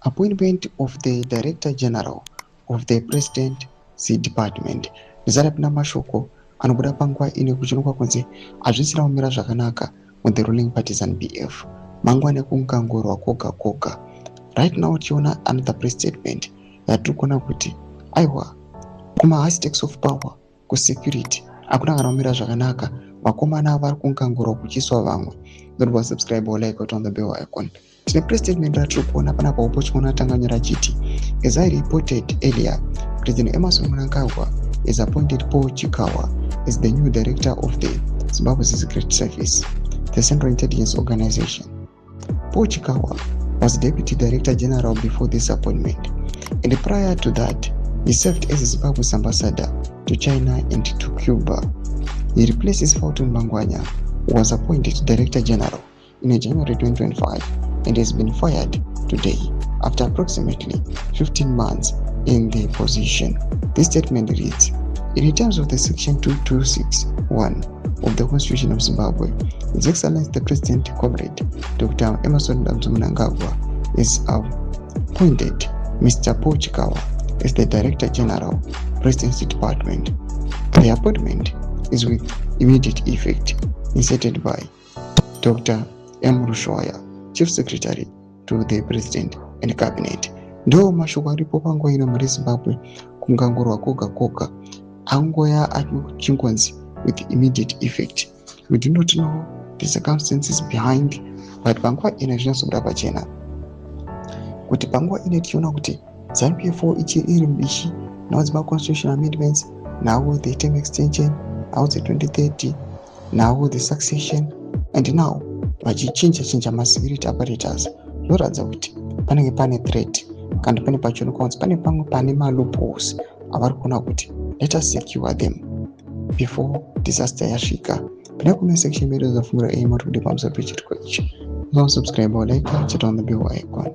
appointment of the Director General of the Presidency Department. Rizara pina mashoko anobuda panguva ine kuchonekwa kunzi hazvisina kumira zvakanaka with the ruling party ZANU-PF. Mangwana kungangorwa koga koga. Right now tiona another press statement yatiri kuona kuti aiwa kuma HAASI takes of power ku security akuna kana kumira zvakanaka. Vakomana vari kungangorwa kuchiswa vamwe. Don't subscribe or like on the bell icon. Tine press statement ratiri kuona panapa upo chikona tanganyira chiti. As I reported earlier, President Mnangagwa is appointed Paul Chikawa as the new director of the Zimbabwe Secret Service, the Central Intelligence Organization. Paul Chikawa was Deputy Director General before this appointment, and prior to that, he served as Zimbabwe's ambassador to China and to Cuba. He replaces Fulton Mangwanya, who was appointed Director General in January 2025 and has been fired today after approximately 15 months in the position. This statement reads, in terms of the section 2261 of the Constitution of Zimbabwe, His Excellency the President Comrade Dr. Emmerson Mnangagwa is appointed Mr. Paul Chikawa as the Director General, Presidency Department. The appointment is with immediate effect, inserted by Dr. M. Rushoya, Chief Secretary to the President and Cabinet. Ndo mashoko aripo panguva ino muri Zimbabwe kungangorwa koga koga angoya achingonzi with immediate effect. We do not know the circumstances behind, but panguva ino zvinozobuda pachena kuti panguva ino tichiona kuti ZANU-PF ichiri iri mubishi now Zimbabwe constitutional amendments, now the term extension, now the 2030, now the succession, and now vachichinja masecurity apparatus. Zvoratidza kuti panenge pane threat kandi pane pachionekwa kunzi pane pamwe pane loopholes avari kuona kuti let us secure them before disaster yasvika. Pane comment section medu zvafungira aim kuti pamusoro pechitiko ichi. Subscribe or like, chat on the bell icon.